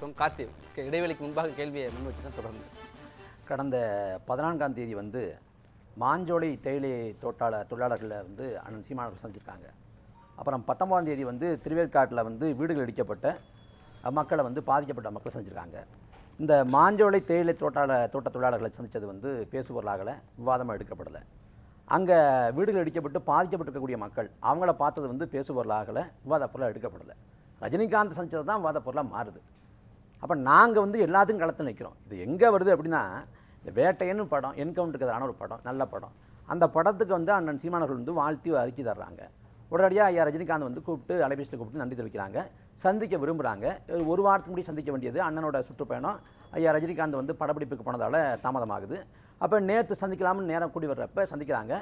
பார்க்குறோம். கார்த்திக் இடைவெளிக்கு முன்பாக கேள்வியை முன் வச்சு தான் தொடர்ந்து. கடந்த 14ஆம் தேதி வந்து மாஞ்சோலை தேயிலை தொழிலாளர்களை வந்து அண்ணன் சீமானவர்கள் சந்திச்சிருக்காங்க. அப்புறம் 19ஆம் தேதி வந்து திருவேற்காட்டில் வந்து வீடுகள் இடிக்கப்பட்ட மக்களை வந்து பாதிக்கப்பட்ட மக்களை சந்திச்சிருக்காங்க. இந்த மாஞ்சோலை தேயிலை தோட்ட தொழிலாளர்களை சந்தித்தது வந்து பேசுபொருளாகலை, விவாதமாக எடுக்கப்படலை. அங்கே வீடுகள் இடிக்கப்பட்டு பாதிக்கப்பட்டிருக்கக்கூடிய மக்கள் அவங்கள பார்த்தது வந்து பேசுபொருளாகலை, விவாத பொருளாக எடுக்கப்படலை. ரஜினிகாந்த் சந்தித்தது தான் விவாத பொருளாக மாறுது. அப்போ நாங்கள் வந்து எல்லாத்துக்கும் களத்தில் நிற்கிறோம். இது எங்கே வருது அப்படின்னா, இந்த வேட்டையன்னு படம், என்கவுண்டருக்கு எதிரான ஒரு படம், நல்ல படம். அந்த படத்துக்கு வந்து அண்ணன் சீமானவர்கள் வந்து வாழ்த்தி அறிக்கை தர்றாங்க. உடனடியாக ஐயா ரஜினிகாந்த் வந்து கூப்பிட்டு அலைபேசியில் கூப்பிட்டு நன்றி தெரிவிக்கிறாங்க, சந்திக்க விரும்புகிறாங்க. ஒரு வாரத்துக்கு முன்னாடி சந்திக்க வேண்டியது அண்ணனோட சுற்றுப்பயணம் ஐயா ரஜினிகாந்த் வந்து படப்பிடிப்புக்கு போனதால் தாமதமாகுது. அப்போ நேற்று சந்திக்கலாம்னு நேரம் கூடி வர்றப்ப சந்திக்கிறாங்க.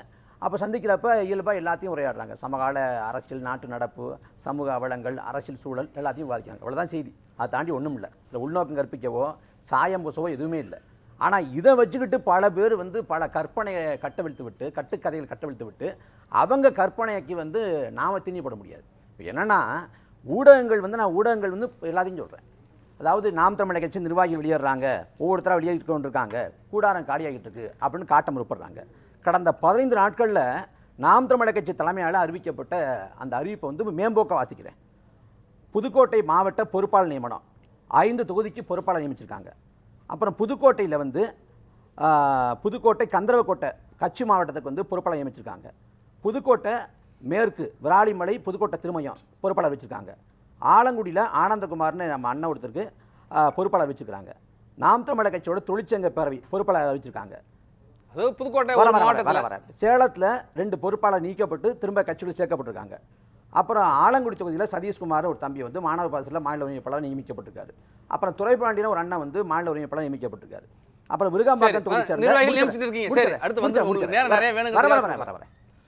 அப்போ சந்திக்கிறப்ப இயல்பாக எல்லாத்தையும் உரையாடுறாங்க. சமகால அரசியல், நாட்டு நடப்பு, சமூக அவலங்கள், அரசியல் சூழல் எல்லாத்தையும் விவாதிக்கிறாங்க. அவ்வளோதான் செய்தி. அதை தாண்டி ஒன்றும் இல்லை. இல்லை உள்நோக்கம் கற்பிக்கவோ சாயம் பூசவோ எதுவுமே இல்லை. ஆனால் இதை வச்சுக்கிட்டு பல பேர் வந்து பல கற்பனையை கட்டவிழ்த்து விட்டு, கட்டுக்கதைகள் கட்டவிழ்த்து விட்டு அவங்க கற்பனைக்கு வந்து நாம் திணிப்பட முடியாது. இப்போ என்னென்னா ஊடகங்கள் வந்து எல்லாத்தையும் சொல்கிறேன். அதாவது நாம் தமிழர் கட்சி நிர்வாகிகள் வெளியேறாங்க, ஒவ்வொருத்தராக வெளியேறிட்டு கொண்டிருக்காங்க, கூடாரம் காலியாகிட்டு இருக்கு அப்படின்னு காட்ட முற்படுறாங்க. கடந்த 15 நாட்களில் நாம் தமிழர் கட்சி தலைமையால் அறிவிக்கப்பட்ட அந்த அறிவிப்பை வந்து மேம்போக்க வாசிக்கிறேன். புதுக்கோட்டை மாவட்ட பொறுப்பாளர் நியமனம், 5 தொகுதிக்கு பொறுப்பாளர் நியமிச்சிருக்காங்க. அப்புறம் புதுக்கோட்டையில் வந்து புதுக்கோட்டை கந்தரவக்கோட்டை கட்சி மாவட்டத்துக்கு வந்து பொறுப்பாளர் நியமிச்சிருக்காங்க. புதுக்கோட்டை மேற்கு விராலிமலை புதுக்கோட்டை திருமயம் பொறுப்பாளர் வச்சுருக்காங்க. ஆலங்குடியில் ஆனந்தகுமார்னு நம்ம அண்ணன் ஒருத்தருக்கு பொறுப்பாளர் வச்சுருக்காங்க. நாம் தமிழர் கட்சியோட தொழிற்சங்க பேரவை பொறுப்பாளர் வச்சுருக்காங்க. புதுக்கோட்டை சேலத்தில் 2 பொறுப்பாளர் நீக்கப்பட்டு திரும்ப கட்சியில் சேர்க்கப்பட்டிருக்காங்க. அப்புறம் ஆலங்குடி தொகுதியில் சதீஷ்குமார் ஒரு தம்பி வந்து மாணவர் பாசத்தில் மாநில ஒருங்கிணைப்பாளர் நியமிக்கப்பட்டிருக்காரு. அப்புறம் துறைப்பாண்டியன் ஒரு அண்ணன் வந்து மாநில ஒருங்கிணைப்பாளர் நியமிக்கப்பட்டிருக்காரு. அப்புறம் விருகம்பாக்கம் தொகுதி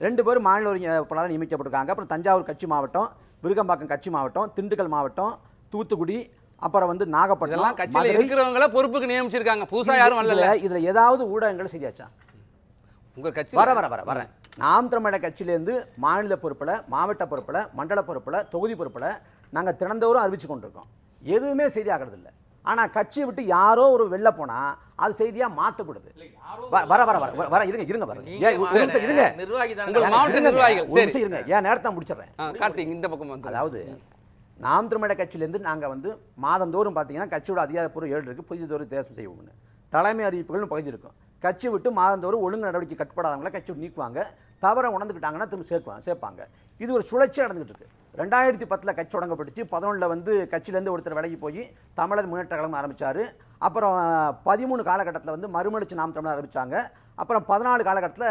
2 பேரும் மாநில ஒருங்கிணைப்பாளர் நியமிக்கப்பட்டிருக்காங்க. அப்புறம் தஞ்சாவூர் கட்சி மாவட்டம், விருகம்பாக்கம் கட்சி மாவட்டம், திண்டுக்கல் மாவட்டம், தூத்துக்குடி, அப்புறம் வந்து நாகப்பட்டினம் கட்சியில் இருக்கிறவங்கள பொறுப்புக்கு நியமிச்சிருக்காங்க. புதுசா யாரும் வரல. இதுல ஏதாவது ஊடகங்கள் சரியாச்சா? உங்க கட்சி வரேன். நாம் தமிழர் கட்சியிலேருந்து மாநில பொறுப்பில், மாவட்ட பொறுப்பில், மண்டல பொறுப்பில், தொகுதி பொறுப்பில் நாங்கள் தினந்தோறும் அறிவிச்சு கொண்டிருக்கோம். எதுவுமே செய்தி ஆகிறது இல்லை. ஆனால் கட்சியை விட்டு யாரோ ஒரு வெளில போனால் அது செய்தியாக மாற்றக்கூடாது. ஏன் நேரத்தை முடிச்சிடறேன். அதாவது நாம் தமிழர் கட்சியிலேருந்து நாங்கள் வந்து மாதந்தோறும் பார்த்தீங்கன்னா கட்சியோட அதிகாரப்பூர்வ 7 இருக்குது, புதியதோறும் தேசம் செய்வோம்னு தலைமை அறிவிப்புகள்னு பகுதி இருக்கும். கட்சி விட்டு மாதந்தோறும் ஒழுங்கு நடவடிக்கை கட்டுப்படாதவங்களை கட்சி விட்டு நீக்குவாங்க. தவற உணர்ந்துக்கிட்டாங்கன்னா திரும்ப சேர்ப்பாங்க. இது ஒரு சுழற்சி நடந்துகிட்டு இருக்கு. 2010 கட்சி தொடங்கப்பட்டுச்சு. 11 வந்து கட்சியிலேருந்து ஒருத்தர் விலகி போய் தமிழர் முன்னேற்ற கழகம் ஆரம்பித்தார். அப்புறம் 13 காலகட்டத்தில் வந்து மறுமலர்ச்சி நாம் தமிழர் ஆரம்பித்தாங்க. அப்புறம் 14 காலகட்டத்தில்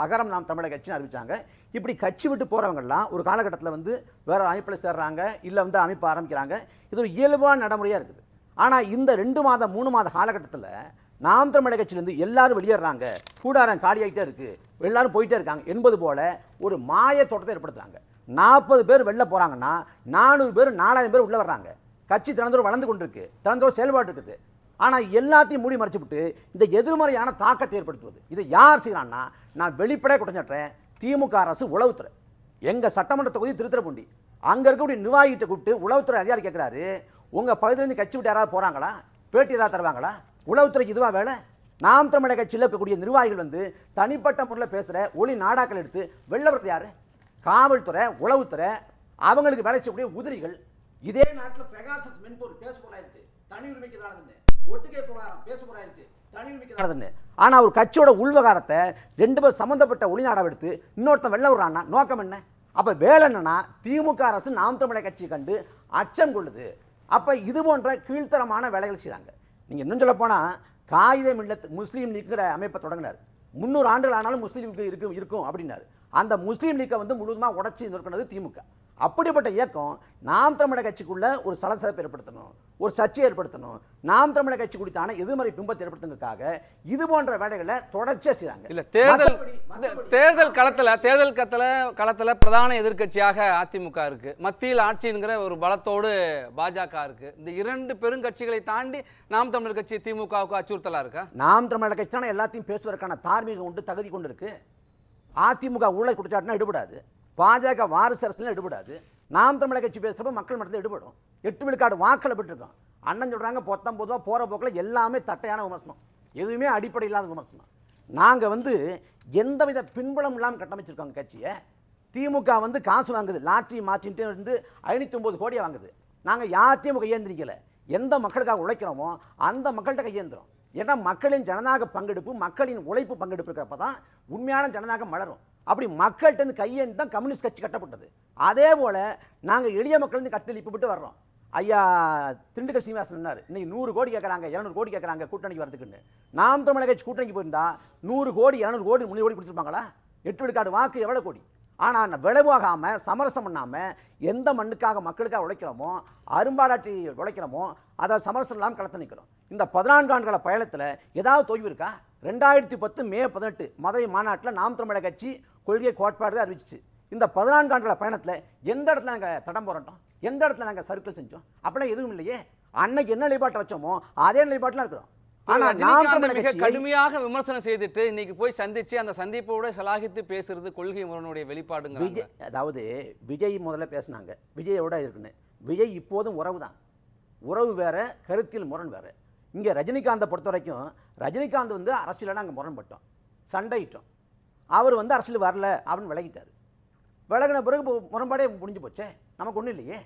அகரம் நாம் தமிழர் கட்சின்னு அறிவித்தாங்க. இப்படி கட்சி விட்டு போகிறவங்கெல்லாம் ஒரு காலகட்டத்தில் வந்து வேறு அமைப்பில் சேர்றாங்க, இல்லை வந்து அமைப்பு ஆரம்பிக்கிறாங்க. இது ஒரு இயல்பான நடைமுறையாக இருக்குது. ஆனால் இந்த 2 மாதம் 3 மாத காலகட்டத்தில் நாம் தமிழர் கட்சியிலேருந்து எல்லாரும் வெளியேறாங்க, கூடாரம் காலியாகிட்டே இருக்குது, எல்லாரும் போயிட்டே இருக்காங்க என்பது போல ஒரு மாய தோட்டத்தை ஏற்படுத்துறாங்க. 40 பேர் வெளில போகிறாங்கன்னா 400 பேர் 4000 பேர் உள்ளே வர்றாங்க. கட்சி தினந்தோறும் வளர்ந்து கொண்டிருக்கு, தினந்தோறும் செயல்பாடு இருக்குது. ஆனால் எல்லாத்தையும் மூடி மறைச்சிவிட்டு இந்த எதிர்மறையான தாக்கத்தை ஏற்படுத்துவது இதை யார் செய்யறான்னா, நான் வெளிப்படையாக குற்றஞ்சாட்டுறேன், திமுக அரசு உளவுத்துறை. எங்கள் சட்டமன்ற தொகுதி திருத்துறைப்பூண்டி, அங்கே இருக்கக்கூடிய நிர்வாகிகிட்ட கூப்பிட்டு உளவுத்துறை அதிகாரி கேட்குறாரு, உங்கள் பகுதியிலேருந்து கட்சி விட்டு யாராவது போகிறாங்களா, பேட்டி ஏதாவது தருவாங்களா? உளவுத்துறைக்கு இதுவா வேலை? நாம் தமிழர் கட்சியில் இருக்கக்கூடிய நிர்வாகிகள் வந்து தனிப்பட்ட முறையில் பேசுகிற ஒளி நாடாக்கள் எடுத்து வெள்ளவர்கள் யார்? காவல்துறை, உளவுத்துறை, அவங்களுக்கு வேலை செய்யக்கூடிய உதிரிகள். இதே நாட்டில் பெகாசஸ் மென்பொருள் பேசுபொருளாக இருக்குது, தனி உரிமைக்கு தான் ஒட்டுக்கை போராட்டம் பேசுபொருளாக இருக்குது, தனி உரிமைக்கு தான். ஆனால் ஒரு கட்சியோட உள்வகாரத்தை 2 பேர் சம்மந்தப்பட்ட ஒளிநாடாவை எடுத்து இன்னொருத்தன் வெள்ள விடுறான்னா நோக்கம் என்ன? அப்போ வேலை என்னன்னா திமுக அரசு நாம் தமிழர் கட்சியை கண்டு அச்சம் கொள்ளுது. அப்போ இது போன்ற கீழ்த்தரமான வேலைகள் செய்கிறாங்க. நீங்கள் இன்னும் சொல்ல போனால் காயிதே மில்லத் முஸ்லீம் லீக்கிற அமைப்பை தொடங்கினார். 300 ஆண்டுகள் ஆனாலும் முஸ்லீம் இருக்கும் அப்படின்னாரு. அந்த முஸ்லீம் லீக்கை வந்து முழுவதுமாக உடச்சி நிற்கிறது திமுக. அப்படிப்பட்ட இயக்கம் நாம் தமிழர் கட்சிக்குள்ள ஒரு சலசலப்பை ஏற்படுத்தணும், ஒரு சர்ச்சை ஏற்படுத்தணும், நாம் தமிழர் கட்சி குறித்தான எதிர்மறை பிம்பத்தை ஏற்படுத்துறதுக்காக இது போன்ற வேலைகளை தொடர்ச்சியாக செய்றாங்க. இல்ல தேர்தல் களத்துல பிரதான எதிர்க்கட்சியாக அதிமுக இருக்கு, மத்தியில் ஆட்சிங்கிற ஒரு பலத்தோடு பாஜக இருக்கு. இந்த 2 பெருங்கட்சிகளை தாண்டி நாம் தமிழர் கட்சி திமுகவுக்கு அச்சுறுத்தலா இருக்கா? நாம் தமிழர் கட்சி தானே எல்லாத்தையும் பேசுவதற்கான தார்மீகம் உண்டு, தகுதி கொண்டு இருக்கு. அதிமுக ஊழல் குற்றச்சாட்டுனா எடுபடாது, பாஜக வாரிசு அரசுல எடுபடாது. நாம் தமிழர் கட்சி பேசுறப்ப மக்கள் மட்டத்தில் எடுபடும். 8 விழுக்காடு வாக்களை பெற்றிருக்கோம். அண்ணன் சொல்றாங்க 19 ரூபா போற போக்கில் எல்லாமே தட்டையான விமர்சனம், எதுவுமே அடிப்படை இல்லாத விமர்சனம். நாங்க வந்து எந்தவித பின்புலம் இல்லாமல் கட்டமைச்சிருக்காங்க கட்சியை. திமுக வந்து காசு வாங்குது, லாட்டரி மாற்றிட்டு இருந்து 509 கோடியை வாங்குது. நாங்க யார்ட்டையும் கையேந்திரிக்கல. எந்த மக்களுக்காக உழைக்கிறோமோ அந்த மக்கள்கிட்ட கையேந்திரம். ஏன்னா மக்களின் ஜனநாயக பங்கெடுப்பு, மக்களின் உழைப்பு பங்கெடுப்பு இருக்கிறப்ப தான் உண்மையான ஜனநாயகம் மலரும். அப்படி மக்கள்கிட்ட இருந்து கையேந்தி தான் கம்யூனிஸ்ட் கட்சி கட்டப்பட்டது. அதே போல நாங்க எளிய மக்கள் இருந்து கட்டளிப்புட்டு வர்றோம். ஐயா திண்டுக்கல் சீனிவாசன் சொன்னார், இன்னைக்கு 100 கோடி கேட்குறாங்க, 200 கோடி கேட்குறாங்க கூட்டணிக்கு வரதுக்குன்னு. நாம் தமிழக கட்சி கூட்டணிக்கு போயிருந்தா 100 கோடி 200 கோடி 300 கோடி கொடுத்துருப்பாங்களா? 8 விழுக்காடு வாக்கு எவ்வளோ கோடி? ஆனால் விளைவாகாமல் சமரசம் பண்ணாமல் எந்த மண்ணுக்காக மக்களுக்காக உழைக்கிறோமோ, அரும்பாடாட்டி உழைக்கிறோமோ அதை சமரசம் இல்லாமல் களத்து நிற்கிறோம். இந்த 14 ஆண்டுகள பயணத்தில் ஏதாவது தொய்வு இருக்கா? 2010 மே 18 மதுரை மாநாட்டில் நாம் தமிழக கட்சி கொள்கை கோட்பாடு அறிவிச்சிச்சு. இந்த 14 ஆண்டுகள பயணத்தில் எந்த இடத்துல நாங்கள் தடம் போராட்டோம், எந்த இடத்துல நாங்கள் சர்க்கிள் செஞ்சோம்? அப்படிலாம் எதுவும் இல்லையே. அன்னைக்கு என்ன நிலைப்பாட்டை வச்சோமோ அதே நிலைப்பாட்டில் இருக்கிறோம். மிக கடுமையாக விமர்சனம் செய்துட்டு இன்னைக்கு போய் சந்திச்சு அந்த சந்திப்போட சலாகித்து பேசுறது கொள்கை முரணுடைய வெளிப்பாடுங்க. அதாவது விஜய் முதல்ல பேசினாங்க, விஜயோட இருக்குன்னு. விஜய் இப்போதும் உறவு தான், உறவு வேற, கருத்தியல் முரண் வேற. இங்க ரஜினிகாந்தை பொறுத்த வரைக்கும் ரஜினிகாந்த் வந்து அரசியல நாங்கள் முரண்பட்டோம், சண்டையிட்டோம். அவர் வந்து அரசியல் வரல அப்படின்னு விலகிட்டார். விலகின பிறகு முரண்பாடே முடிஞ்சு போச்சே, நமக்கு ஒன்றும் இல்லையே.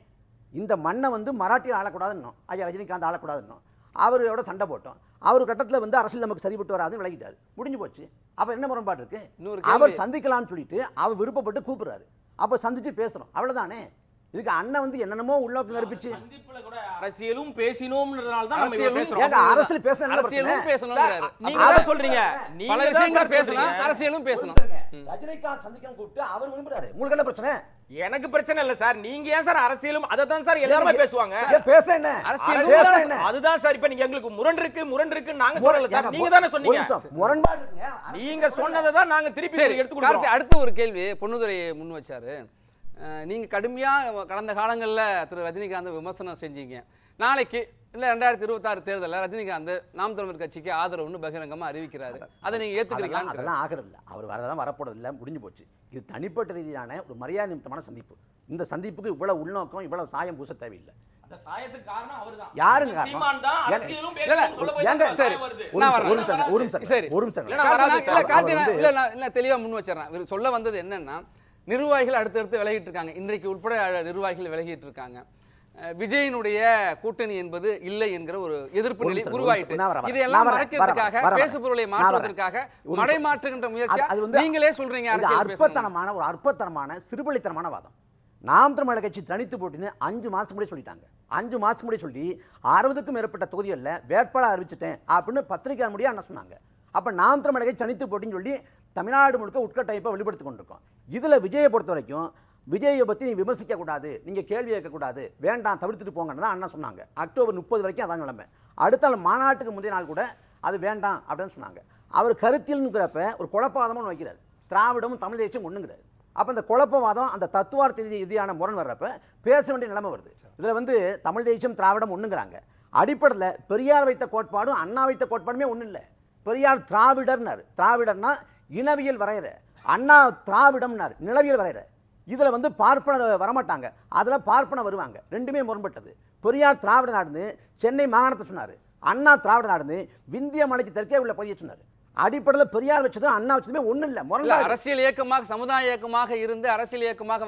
இந்த மண்ணை வந்து மராட்டியில் ஆளக்கூடாதுன்னு ஐயா ரஜினிகாந்த் ஆளக்கூடாதுன்னு அவரோட சண்டை போட்டோம். அவர் கட்டத்தில் வந்து அரசியல் நமக்கு சரிபட்டு வராதுன்னு விலகிட்டார், முடிஞ்சு போச்சு. அப்போ என்ன முரண்பாடு இருக்கு? அவர் சந்திக்கலாம்னு சொல்லிட்டு அவர் விருப்பப்பட்டு கூப்பிடுறாரு, அப்போ சந்திச்சு பேசுறோம், அவ்வளவுதானே. இதுக்கு அண்ணன் வந்து என்னென்னமோ உள்ள கற்பிச்சு அரசியலும் பேசினோம்ன்றதால தான் நம்ம பேசுறோம். ஏங்க அரசியல் பேசணும், அரசியலும் பேசணும்ங்கறாரு. நீங்க என்ன சொல்றீங்க? பல விஷயங்கள் பேசணும், அரசியலும் பேசணும். ரஜினிகாந்த் சந்திக்கணும் கூப்பிட்டு அவர் விரும்புறாரு, உங்களுக்கு என்ன பிரச்சனை? எனக்கு பிரச்சனை இல்ல சார். நீங்க ஏன் சார் அரசியலும் அதை தான் சார் எல்லாரும் பேசுவாங்க. பேச என்ன அரசியல் அதுதான் சார். இப்ப நீங்க எங்களுக்கு முரண் இருக்கு நாங்க சொல்லல சார், நீங்க தானே சொன்னீங்க. முரண்பாடு இருக்குங்க, நீங்க சொன்னதை தான் நாங்க திருப்பி எடுத்து கொடுக்கிறோம். அடுத்த ஒரு கேள்வி பொன்னுதுரை முன் வச்சாரு. நீங்க கடுமையா கடந்த காலங்களில் திரு ரஜினிகாந்த் விமர்சனம் செஞ்சீங்க. நாளைக்கு இல்ல 2026 தேர்தலில் ரஜினிகாந்த் நாம் தமிழர் கட்சிக்கு ஆதரவுன்னு பகிரங்கமா அறிவிக்கிறாரு, அதை நீங்க ஏத்துக்கிறீங்களா? அதெல்லாம் ஆகிறது இல்லை, அவர் வரதான் வரப்போறது இல்லை, முடிஞ்சு போச்சு. இது தனிப்பட்ட ரீதியான ஒரு மரியாதை நிமித்தமான சந்திப்பு. இந்த சந்திப்புக்கு இவ்வளவு உள்நோக்கம், இவ்வளவு சாயம் பூச தேவையில்லை. யாருங்க தெளிவா முன் வச்சிடறேன். சொல்ல வந்தது என்னன்னா, நிர்வாகிகள் அடுத்தடுத்து விலகிட்டு இருக்காங்க, இன்றைக்கு உட்பட நிர்வாகிகள் விலகிட்டு இருக்காங்க. விஜயனுடைய கூட்டணி என்பது இல்லை என்கிற ஒரு எதிர்ப்பு நிலை உருவாயிட்டு, இதையெல்லாம் மறைக்கிறதுக்காக, பேசு பொருளை மாற்றுவதற்காக மடைமாற்றுகின்ற முயற்சி நீங்களே சொல்றீங்க. ஒரு அற்பத்தனமான சிறுபலித்தனமான வாதம். நாம் தமிழர் கட்சி தனித்து போட்டின்னு 5 மாசத்துக்கு முன்னாடி சொல்லிட்டாங்க. 5 மாசத்துக்கு முன்னாடி சொல்லி 60க்கும் மேற்பட்ட தொகுதிகளில் வேட்பாளர் அறிவிச்சிட்டேன் அப்படின்னு பத்திரிகை முடிய அண்ணா சொன்னாங்க. அப்ப நாம் தமிழர் கட்சி தனித்து போட்டின்னு சொல்லி தமிழ்நாடு முழுக்க உட்கட்டமைப்பை வெளிப்படுத்தி கொண்டிருக்கோம். இதுல விஜயை பொறுத்த வரைக்கும் விஜயை பத்தி நீ விமர்சிக்க கூடாது, நீங்க கேள்வி கேட்கக்கூடாது, வேண்டாம் தவிர்த்துட்டு போங்கன்னு தான் அண்ணா சொன்னாங்க. அக்டோபர் 30 வரைக்கும் அதான் நிலைமை. அடுத்த நாள் மாநாட்டுக்கு முந்தைய நாள் கூட அது வேண்டாம் அப்படின்னு சொன்னாங்க. அவர் கருத்தியல்ங்கிறப்ப ஒரு குழப்பவாதமும் வைக்கிறார், திராவிடமும் தமிழ் தேசியம் ஒண்ணுங்கிறார். அப்ப இந்த குழப்பவாதம், அந்த தத்துவார்த்த ரீதியான முரண் வர்றப்ப பேச வேண்டிய நிலைமை வருது. இதுல வந்து தமிழ் தேசியம் திராவிடம் ஒண்ணுங்கிறாங்க. அடிப்படையில் பெரியார் வைத்த கோட்பாடும் அண்ணா வைத்த கோட்பாடுமே ஒன்றும் இல்லை. பெரியார் திராவிடர்னார், திராவிடர்னா இனவியல் வரையற, அண்ணா திராவிடம்னார் நிலவியல் வரையற. இதுல வந்து பார்ப்பனர் வரமாட்டாங்க, அதுல பார்ப்பனர் வருவாங்க, ரெண்டுமே முரண்பட்டது. பெரியார் திராவிட நாடுன்னு சென்னை மாகாணத்தை சொன்னாரு, அண்ணா திராவிட நாடுன்னு விந்திய மலைக்கு தெற்கே உள்ள பகுதியை சொன்னாரு. அடிப்படையில் பெரியார் வச்சதும் அண்ணா வச்சதுமே ஒண்ணும் இல்ல. முரண் அரசியல் இயக்கமாக சமுதாய இயக்கமாக இருந்து அரசியல் இயக்கமாக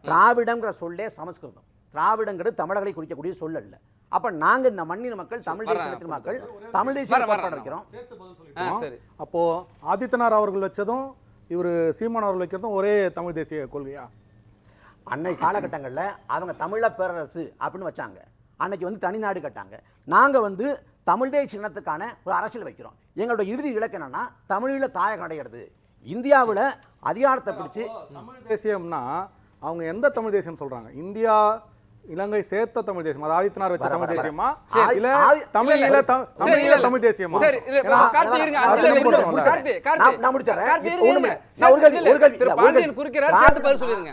திராவிடம்ங்கிற சொல்லே சமஸ்கிருதம், திராவிடங்கிறது தமிழர்களை குறிக்கக்கூடிய சொல் அல்ல. அப்ப நாங்க இந்த மண்ணின மக்கள், தமிழ் தேசிய மக்கள், தமிழ் தேசியம் இருக்கிறோம். அப்போ ஆதித்தனார் அவர்கள் வச்சதும் இவர் சீமான் அவர்கள் வைக்கிறதும் ஒரே தமிழ் தேசிய கொள்கையா? அன்னை காலகட்டங்கள்ல அவங்க தமிழ பேரரசு அப்படின்னு வச்சாங்க, அன்னைக்கு வந்து தனிநாடு கட்டாங்க. நாங்க வந்து தமிழ் தேசிய இனத்துக்கான ஒரு அரசியல் வைக்கிறோம். எங்களோட இறுதி இலக்கு என்னன்னா தமிழீழ தாயகம் அடைகிறது. இந்தியாவில் அதிகாரத்தை பிடிச்சு தமிழ் தேசியம்னா அவங்க எந்த தமிழ் தேசியம் சொல்றாங்க? இந்தியா இலங்கை சேர்த்த தமிழ் தேசியம், அது ஆதித்தனார் வச்ச தமிழ் தேசியமா இல்ல தமிழீழ தமிழ் தேசியமா?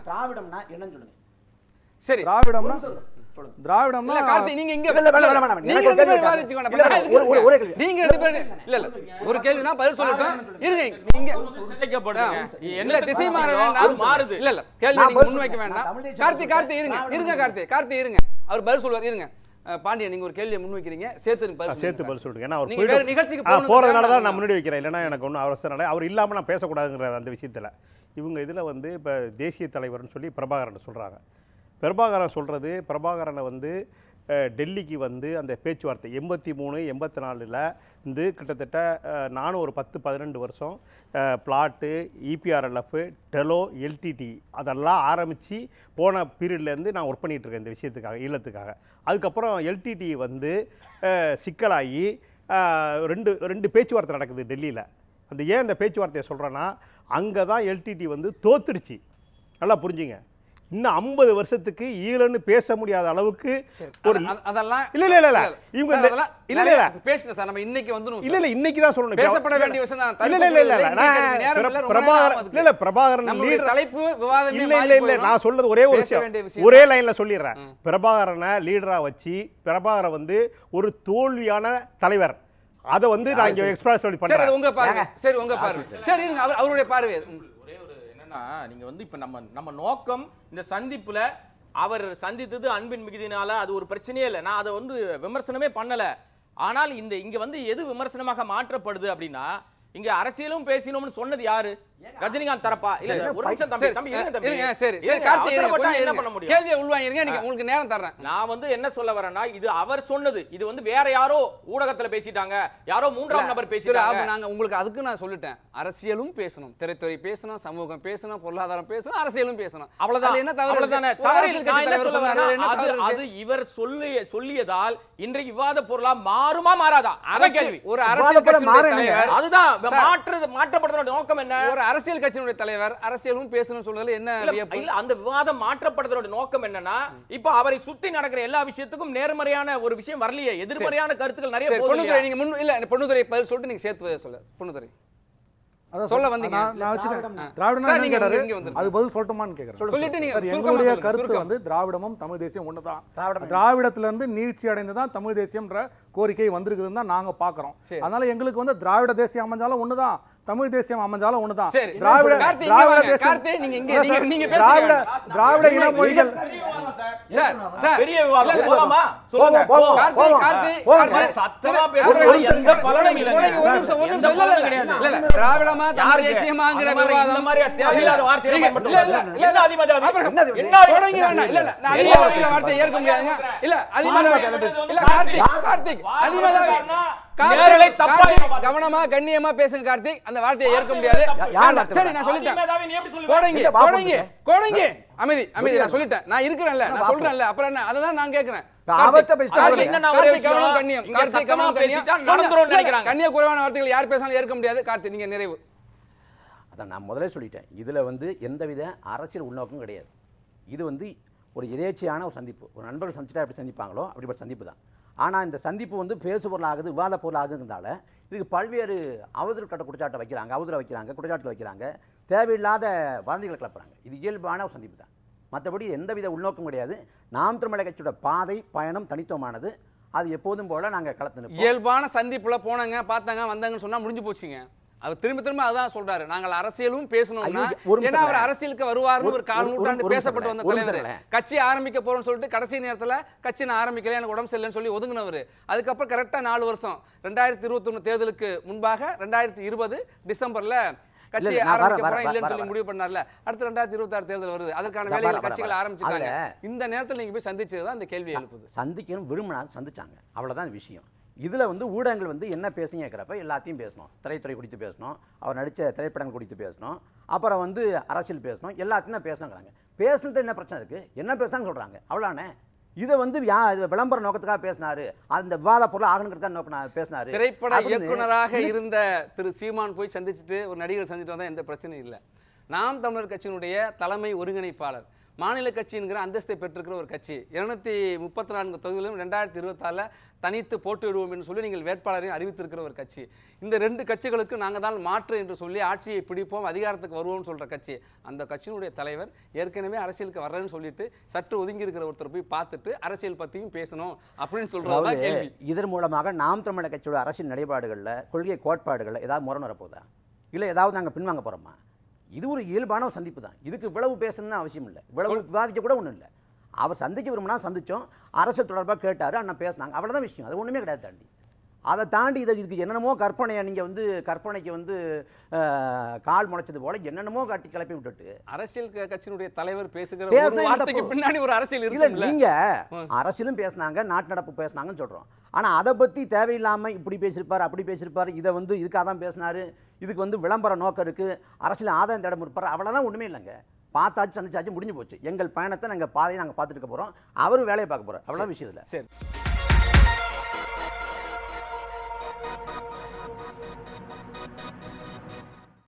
திராவிடம்னா என்னன்னு சொல்லுங்க. சரி திராவிடம்னா இல்ல கார்த்தி நீங்க இங்க இல்ல, வேணாம். நீங்க எனக்கு ஒரு ரெண்டு பேரும் கேள்வி விவாதிச்சுக்கோங்க. இல்ல, நான் இதுக்கு ஒரே இருக்கேன். கேள்வி. நீங்க ரெண்டு பேரும் இல்ல ஒரு கேள்வினா பதில் சொல்லட்டும். இருங்க நீங்க இல்ல திசை மாற வேண்டாம். மாறுது. இல்ல கேள்வி நான் நீங்க பதில் முன்வைக்க சொல்றேன். வேண்டாம். நான் தமிழ் கார்த்தி இருங்க கார்த்தி இருங்க. அவர் பதில் சொல்வார். இருங்க பாண்டியன் நீங்க ஒரு கேள்வியை முன்வைக்கிறீங்க. சேர்த்து பதில் சொல்லுங்க. ஏன்னா அவர் நீங்க வேற நிகழ்ச்சிக்கு போறதுனால தான் நான் முன்னாடி வைக்கிறேன். இல்லைன்னா எனக்கு ஒன்றும் அவசரம் இல்லை. அவர் இல்லாமல் நான் பேசக்கூடாதுங்கிற அந்த விஷயத்தில் இவங்க இதில் வந்து இப்போ தேசிய தலைவர்னு சொல்லி பிரபாகரன் சொல்கிறாங்க. பிரபாகரன் சொல்கிறது, பிரபாகரனை வந்து டெல்லிக்கு வந்து அந்த பேச்சுவார்த்தை 83, 84 வந்து கிட்டத்தட்ட நானும் ஒரு 10-12 வருஷம் பிளாட்டு, இபிஆர்எல்எஃப், டெலோ, எல்டிடி அதெல்லாம் ஆரம்பித்து போன பீரியட்லேருந்து நான் ஒர்க் பண்ணிகிட்ருக்கேன் இந்த விஷயத்துக்காக, ஈழத்துக்காக. அதுக்கப்புறம் எல்டிடி வந்து சிக்கலாகி ரெண்டு பேச்சுவார்த்தை நடக்குது டெல்லியில். அந்த ஏன் இந்த பேச்சுவார்த்தையை சொல்கிறேன்னா, அங்கே தான் எல்டிடி வந்து தோத்துருச்சு. நல்லா புரிஞ்சுங்க. இன்னும் 50 வருஷத்துக்கு ஈழன்னு பேச முடியாத அளவுக்கு ஒரு அதெல்லாம் இல்ல இவங்க இல்ல பேசுங்க சார். நம்ம இன்னைக்கு வந்து இல்ல இன்னைக்கு தான் சொல்லணும். பேசப்பட வேண்டிய விஷயம் தான். இல்ல பிரபாகரன் நம்மளுடைய தலைப்பு விவாதமே இல்ல நான் சொல்றது ஒரே ஒரு விஷயம், ஒரே லைன்ல சொல்லிடுறேன். பிரபாகரனை லீடரா வச்சு பிரபாகரன் வந்து ஒரு தோல்வியான தலைவர், அதை வந்து நான் இங்க எக்ஸ்பிரஸ் சொல்லி பண்றேன். உங்க பாருங்க. சரி உங்க பாருங்க. சரி இருங்க அவருடைய பார்வை. நீங்க வந்து இப்ப நம்ம நோக்கம் இந்த சந்திப்புல அவர் சந்தித்தது அன்பின் மிகுதினால அது ஒரு பிரச்சனையே இல்லை. நான் அதை வந்து விமர்சனமே பண்ணல. ஆனால் இங்க வந்து எது விமர்சனமாக மாற்றப்படுது அப்படின்னா, இங்க அரசியலும் பேசினோம்னு சொன்னது யாரு? ரஜினிகாந்த் தரப்பா? இல்ல ஒரு நிமிஷம் தம்பி இருங்க தம்பி. சரி கார்த்தி என்ன பண்ண முடியும்? கேள்வியை உள்வாங்கிருங்க. நீங்க உங்களுக்கு நேரம் தர்றேன். நான் வந்து என்ன சொல்ல வரேன்னா, இது அவர் சொன்னது. இது வந்து வேற யாரோ ஊடகத்துல பேசிட்டாங்க, யாரோ மூன்றாம் நபர் பேசிட்டாங்க. நாங்க உங்களுக்கு அதுக்கு நான் சொல்லிட்டேன். அரசியலும் பேசணும், திரைத்துறை பேசணும், சமூகம் பேசணும், பொருளாதாரம் பேசணும், அரசியலும் பேசணும். அவ்வளவுதான். என்ன தவறு? அவ்வளவுதானே. நான் என்ன சொல்ல வரேன்னா, அது இவர் சொல்லியதால் இன்றைக்கு விவாத பொருளா மாறுமா மாறாதா? அத கேள்வி. ஒரு அரசியல் கட்சியினுடைய தலைவர் அதுதான் மாற்றப்படுறதோட நோக்கம் என்ன? ஒரு அரசியல் கட்சியினுடைய தலைவர் அரசியலும் பேசணும் சொல்றதுல என்ன வியப்பு? இல்ல அந்த விவாதம் மாற்றப்படுறதோட நோக்கம் என்னன்னா, இப்போ அவரை சுத்தி நடக்கிற எல்லா விஷயத்துக்கும் நேர்மறையான ஒரு விஷயம் வரலையே, எதிர்மறையான கருத்துக்கள் நிறைய போகுது. பொன்னுதுரை நீங்க முன் இல்ல பொன்னுதுரை பதில் சொல்லிட்டு நீங்க சேர்த்து சொல்ல. பொன்னுதுரை சொல்ல வந்தீங்க. நான் வச்சிட்டேன். திராவிடம்னா என்ன கேட்டாரு, அது பதில் சொல்லட்டுமான்னு கேக்குறேன். சொல்லிட்டு நீங்க எங்களுடைய கருத்து வந்து திராவிடமும் தமிழ் தேசியம் ஒண்ணுதான். திராவிடத்துல இருந்து நீட்சி அடைந்துதான் தமிழ் தேசியம்ன்ற கோரிக்கை வந்திருக்குதுன்னு தான் நாங்க பாக்குறோம். அதனால எங்களுக்கு வந்து திராவிட தேசியம் அமைஞ்சாலும் ஒண்ணுதான், தமிழ் தேசியம் அமைஞ்சாலும் ஒண்ணுதான். திராவிட இன மொழிகள் பெரிய விவாதம் போலாமா? சொல்லுங்க. சத்தமா பேசுறது எந்த பலனும் இல்ல. திராவிடமா தமிழ் தேசியமாங்கிற விவாதம் இந்த மாதிரி தேவையில்லாத வார்த்தையை பயன்படுத்துறாங்க. என்ன அதிமதாவி? என்ன தொடங்கி வேண்டாம். இல்ல நான் அதிமதாவி வார்த்தையை ஏற்க முடியாதுங்க. இல்ல அதிமதாவி இல்ல கார்த்திக் அதிமதாவி கவனமா கண்ணியமா பேசுங்க கார்த்திக். அந்த வார்த்தையை ஏற்க முடியாது. சரி நான் சொல்லிட்டேன். அமைதி நான் சொல்லிட்டேன். நான் இருக்கிறேன்ல, நான் சொல்றேன்ல, அப்புறம் என்ன? அததான் நான் கேக்குறேன். கண்ணிய குறைவான வார்த்தைகள் யார் பேசினாலும் ஏற்க முடியாது. கார்த்திக் நீங்க நிறைவு. அதான் நான் முதல்ல சொல்லிட்டேன். இதுல வந்து எந்தவித அரசியல் உள்நோக்கம் கிடையாது. இது வந்து ஒரு எதேச்சையான ஒரு சந்திப்பு. ஒரு நண்பர்கள் சந்திச்சுட்டா எப்படி சந்திப்பாங்களோ அப்படிப்பட்ட சந்திப்பு தான். ஆனால் இந்த சந்திப்பு வந்து பேசு பொருளாகுது, விவாத பொருளாகுதுனால இதுக்கு பல்வேறு அவதூறு குற்றச்சாட்டை வைக்கிறாங்க, அவதூறை வைக்கிறாங்க, குற்றச்சாட்டு வைக்கிறாங்க, தேவையில்லாத வதந்திகளை கிளப்புறாங்க. இது இயல்பான ஒரு சந்திப்பு தான். மற்றபடி எந்தவித உள்நோக்கம் கிடையாது. நாம் தமிழர் கட்சியோட பாதை பயணம் தனித்துவமானது. அது எப்போதும் போல நாங்கள் களத்து இயல்பான சந்திப்புல போனாங்க, பார்த்தாங்க, வந்தாங்கன்னு சொன்னா முடிஞ்சு போச்சுங்க. அவர் திரும்ப அதான் சொல்றாரு, நாங்கள் அரசியலும் பேசணும்னா, ஏன்னா அவர் அரசியலுக்கு வருவார்னு ஒரு 4 நூற்றாண்டு பேசப்பட்டு வந்த தலைவர். கட்சி ஆரம்பிக்க போறோம்னு சொல்லிட்டு கடைசி நேரத்துல கட்சி நான் ஆரம்பிக்கல, எனக்கு உடம்பு சரியில்லைன்னு சொல்லி ஒதுங்கினவர். அதுக்கப்புறம் கரெக்டா 4 வருஷம் 2021 தேர்தலுக்கு முன்பாக 2020 டிசம்பர்ல கட்சி ஆரம்பிக்க போறேன் இல்லைன்னு சொல்லி முடிவு பண்ணார்ல. அடுத்து 2026 தேர்தல் வருது, அதற்கான வேலைகள் கட்சிகள் ஆரம்பிச்சிட்டாங்க. இந்த நேரத்தில் நீங்க போய் சந்திச்சதுதான் இந்த கேள்வி எழுப்புது. சந்திக்கணும் விரும்பினாலும் சந்திச்சாங்க, அவ்வளவுதான் விஷயம். இதில் வந்து ஊடகங்கள் வந்து என்ன பேசுனீங்க கேட்குறப்ப எல்லாத்தையும் பேசணும். திரைத்துறை குறித்து பேசணும், அவர் நடித்த திரைப்படங்கள் குறித்து பேசணும், அப்புறம் வந்து அரசியல் பேசணும், எல்லாத்தையும் தான் பேசணுங்கிறாங்க. பேசுனது என்ன பிரச்சனை இருக்குது, என்ன பேசுனான்னு சொல்கிறாங்க, அவ்வளோதானே. இதை வந்து விளம்பர நோக்கத்துக்காக பேசினாரு, அந்த விவாத பொருள் ஆகணுங்கிறதுக்காக பேசினாரு. திரைப்பட இயக்குனராக இருந்த திரு சீமான் போய் சந்திச்சுட்டு ஒரு நடிகர் சந்திச்சுட்டு வந்தால் எந்த பிரச்சனையும் இல்லை. நாம் தமிழர் கட்சியினுடைய தலைமை ஒருங்கிணைப்பாளர் மாநில கட்சிங்கிற அந்தஸ்தை பெற்றிருக்கிற ஒரு கட்சி 234 தொகுதிகளிலும் 2024 தனித்து போட்டியிடுவோம் என்று சொல்லி நீங்கள் வேட்பாளரையும் அறிவித்திருக்கிற ஒரு கட்சி. இந்த 2 கட்சிகளுக்கு நாங்கள் தான் மாற்று என்று சொல்லி ஆட்சியை பிடிப்போம், அதிகாரத்துக்கு வருவோம்னு சொல்ற கட்சி. அந்த கட்சியினுடைய தலைவர் ஏற்கனவே அரசியலுக்கு வர்றேன்னு சொல்லிட்டு சற்று ஒதுங்கி இருக்கிற ஒருத்தர் போய் பார்த்துட்டு அரசியல் பற்றியும் பேசணும் அப்படின்னு சொல்றதுதான் கேள்வி. இதன் மூலமாக நாம் தமிழர் கட்சியோட அரசியல் நிலைப்பாடுகளில், கொள்கை கோட்பாடுகளில் ஏதாவது முரண் வரப்போதா, இல்லை ஏதாவது நாங்கள் பின்வாங்க போகிறோமா? இது ஒரு இயல்பான ஒரு சந்திப்பு தான். இதுக்கு இவ்வளவு பேசணும்னு அவசியம் இல்லை, இவ்வளவு விவாதிக்க கூட ஒன்றும் இல்லை. அவர் சந்திக்க விரும்பினா சந்திச்சோம், அரசியல் தொடர்பாக கேட்டார், அண்ணா பேசினாங்க, அவ்வளோதான் விஷயம். அது ஒன்றுமே கிடையாது. தாண்டி அதை தாண்டி இதுக்கு என்னென்னமோ கற்பனையை நீங்கள் கற்பனைக்கு கால் முளைச்சது போல என்னென்னமோ காட்டி கிளப்பி விட்டுட்டு அரசியல் கட்சியினுடைய தலைவர் பேசுகிற ஒரு வார்த்தைக்கு பின்னாடி ஒரு அரசியல் இருக்கு. நீங்க அரசியலும் பேசினாங்க, நாட்டு நடப்பு பேசினாங்கன்னு சொல்றோம். ஆனா அதை பத்தி தேவையில்லாம இப்படி பேசியிருப்பாரு, அப்படி பேசியிருப்பாரு, இதை இதுக்காக தான் பேசினாரு, இதுக்கு விளம்பர நோக்கம் இருக்கு, அரசியல் ஆதாயம் தேட இருப்பாரு, அவ்வளோதான். ஒண்ணுமே இல்லைங்க. பார்த்தாச்சு, சந்திச்சாச்சு, முடிஞ்சு போச்சு. எங்கள் பயணத்தை நாங்கள் பாதையை நாங்கள் பார்த்துட்டு போகிறோம், அவரும் வேலையை பார்க்க போகிறோம், அவ்வளோ விஷயம் இல்லை. சரி.